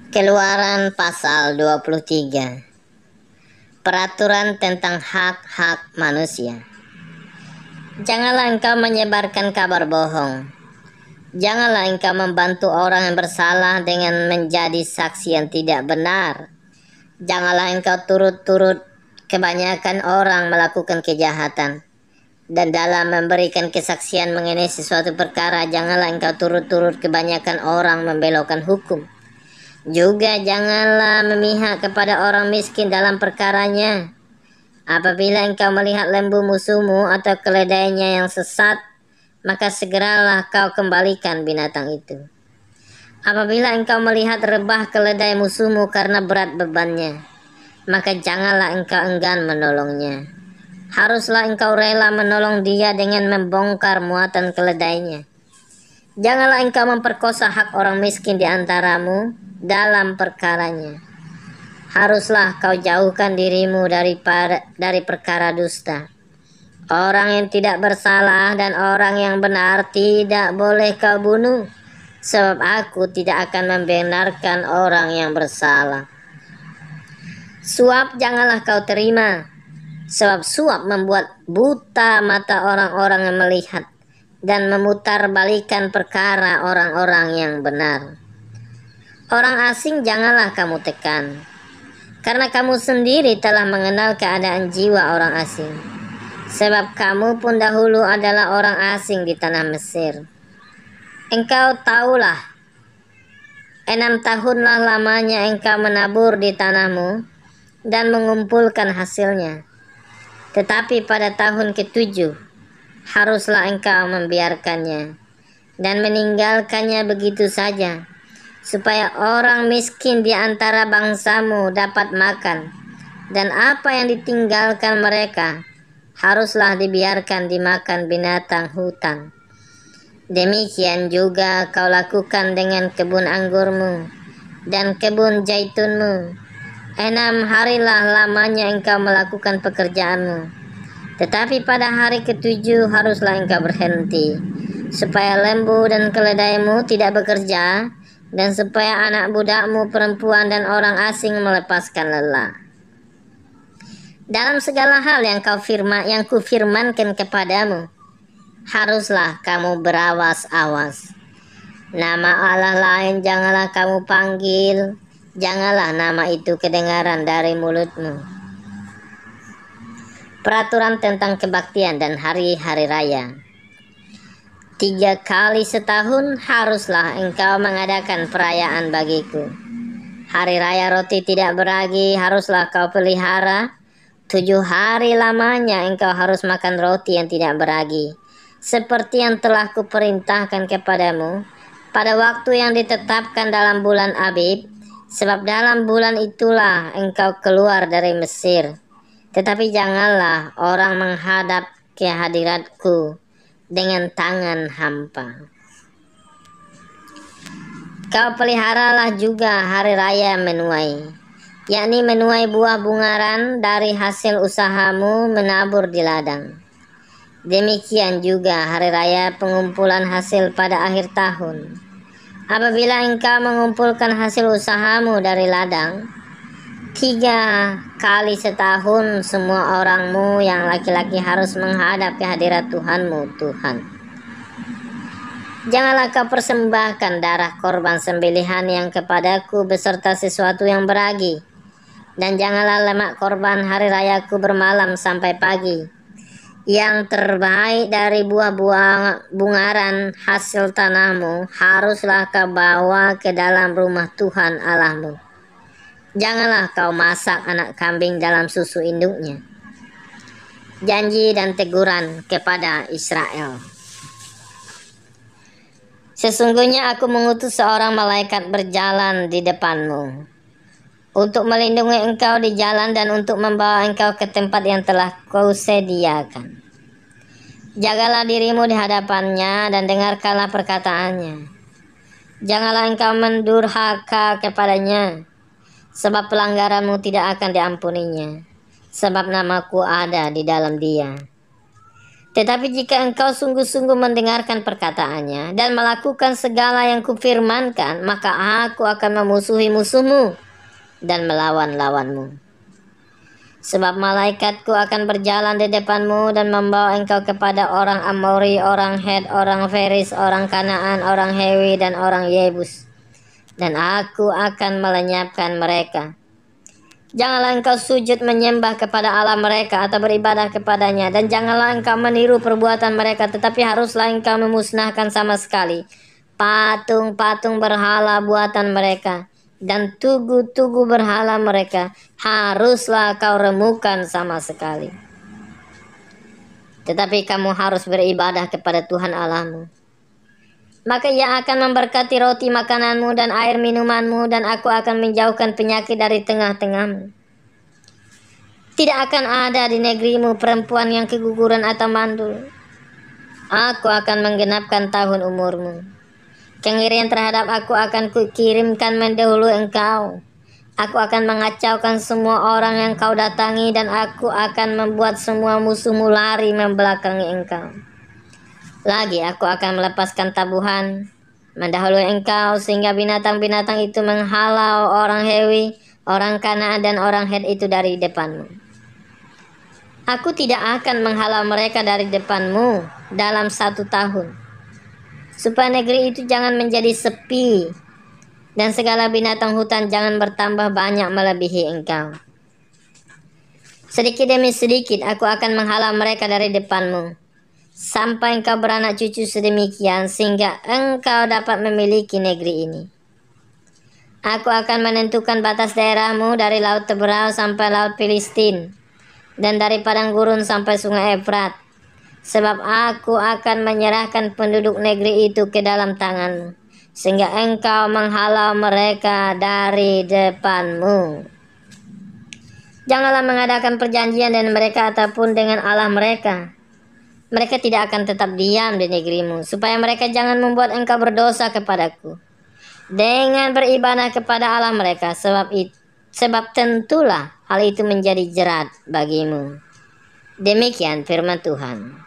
Keluaran pasal 23. Peraturan tentang hak-hak manusia. Janganlah engkau menyebarkan kabar bohong. Janganlah engkau membantu orang yang bersalah dengan menjadi saksi yang tidak benar. Janganlah engkau turut-turut kebanyakan orang melakukan kejahatan. Dan dalam memberikan kesaksian mengenai sesuatu perkara, janganlah engkau turut-turut kebanyakan orang membelokkan hukum. Juga janganlah memihak kepada orang miskin dalam perkaranya. Apabila engkau melihat lembu musuhmu atau keledainya yang sesat, maka segeralah kau kembalikan binatang itu. Apabila engkau melihat rebah keledai musuhmu karena berat bebannya, maka janganlah engkau enggan menolongnya. Haruslah engkau rela menolong dia dengan membongkar muatan keledainya. Janganlah engkau memperkosa hak orang miskin di antaramu dalam perkaranya. Haruslah kau jauhkan dirimu dari perkara dusta. Orang yang tidak bersalah dan orang yang benar tidak boleh kau bunuh, sebab aku tidak akan membenarkan orang yang bersalah. Suap janganlah kau terima, sebab suap membuat buta mata orang-orang yang melihat dan memutarbalikan perkara orang-orang yang benar. Orang asing janganlah kamu tekan, karena kamu sendiri telah mengenal keadaan jiwa orang asing. Sebab kamu pun dahulu adalah orang asing di tanah Mesir. Engkau tahulah, 6 tahunlah lamanya engkau menabur di tanahmu dan mengumpulkan hasilnya. Tetapi pada tahun ke-7 haruslah engkau membiarkannya dan meninggalkannya begitu saja, supaya orang miskin di antara bangsamu dapat makan, dan apa yang ditinggalkan mereka haruslah dibiarkan dimakan binatang hutan. Demikian juga kau lakukan dengan kebun anggurmu dan kebun jaitunmu. 6 harilah lamanya engkau melakukan pekerjaanmu. Tetapi pada hari ke-7 haruslah engkau berhenti, supaya lembu dan keledaimu tidak bekerja, dan supaya anak budakmu perempuan dan orang asing melepaskan lelah. Dalam segala hal yang kufirmankan kepadamu, haruslah kamu berawas-awas. Nama Allah lain janganlah kamu panggil, janganlah nama itu kedengaran dari mulutmu. Peraturan tentang kebaktian dan hari-hari raya. 3 kali setahun haruslah engkau mengadakan perayaan bagiku. Hari raya roti tidak beragi haruslah kau pelihara. 7 hari lamanya engkau harus makan roti yang tidak beragi, seperti yang telah kuperintahkan kepadamu pada waktu yang ditetapkan dalam bulan Abib, sebab dalam bulan itulah engkau keluar dari Mesir. Tetapi janganlah orang menghadap ke hadiratku dengan tangan hampa. Kau peliharalah juga hari raya menuai, yakni menuai buah bungaran dari hasil usahamu menabur di ladang. Demikian juga hari raya pengumpulan hasil pada akhir tahun. Apabila engkau mengumpulkan hasil usahamu dari ladang, 3 kali setahun semua orangmu yang laki-laki harus menghadap ke hadirat Tuhanmu Tuhan. Janganlah kau persembahkan darah korban sembelihan yang kepadaku beserta sesuatu yang beragi, dan janganlah lemak korban hari rayaku bermalam sampai pagi. Yang terbaik dari buah-buah bungaran hasil tanahmu haruslah kau bawa ke dalam rumah Tuhan Allahmu. Janganlah kau masak anak kambing dalam susu induknya. Janji dan teguran kepada Israel. Sesungguhnya aku mengutus seorang malaikat berjalan di depanmu, untuk melindungi engkau di jalan dan untuk membawa engkau ke tempat yang telah kau sediakan. Jagalah dirimu di hadapannya dan dengarkanlah perkataannya. Janganlah engkau mendurhaka kepadanya, sebab pelanggaranmu tidak akan diampuninya, sebab namaku ada di dalam dia. Tetapi jika engkau sungguh-sungguh mendengarkan perkataannya dan melakukan segala yang kufirmankan, maka aku akan memusuhi musuhmu dan melawan lawanmu. Sebab malaikatku akan berjalan di depanmu dan membawa engkau kepada orang Amori, orang Het, orang Feris, orang Kanaan, orang Hewi, dan orang Yebus. Dan aku akan melenyapkan mereka. Janganlah engkau sujud menyembah kepada Allah mereka atau beribadah kepadanya. Dan janganlah engkau meniru perbuatan mereka, tetapi haruslah engkau memusnahkan sama sekali patung-patung berhala buatan mereka. Dan tugu-tugu berhala mereka haruslah kau remukan sama sekali. Tetapi kamu harus beribadah kepada Tuhan Allahmu. Maka ia akan memberkati roti makananmu dan air minumanmu, dan aku akan menjauhkan penyakit dari tengah-tengahmu. Tidak akan ada di negerimu perempuan yang keguguran atau mandul. Aku akan menggenapkan tahun umurmu. Kengirian terhadap aku akan kukirimkan mendahului engkau. Aku akan mengacaukan semua orang yang kau datangi, dan aku akan membuat semua musuhmu lari membelakangi engkau. Lagi aku akan melepaskan tabuhan mendahului engkau, sehingga binatang-binatang itu menghalau orang Hewi, orang Kanaan, dan orang Het itu dari depanmu. Aku tidak akan menghalau mereka dari depanmu dalam 1 tahun, supaya negeri itu jangan menjadi sepi, dan segala binatang hutan jangan bertambah banyak melebihi engkau. Sedikit demi sedikit aku akan menghalau mereka dari depanmu, sampai engkau beranak cucu sedemikian, sehingga engkau dapat memiliki negeri ini. Aku akan menentukan batas daerahmu dari Laut Teberau sampai Laut Filistin, dan dari padang gurun sampai sungai Efrat. Sebab aku akan menyerahkan penduduk negeri itu ke dalam tanganmu, sehingga engkau menghalau mereka dari depanmu. Janganlah mengadakan perjanjian dengan mereka ataupun dengan Allah mereka. Mereka tidak akan tetap diam di negerimu, supaya mereka jangan membuat engkau berdosa kepadaku dengan beribadah kepada Allah mereka, sebab tentulah hal itu menjadi jerat bagimu. Demikian firman Tuhan.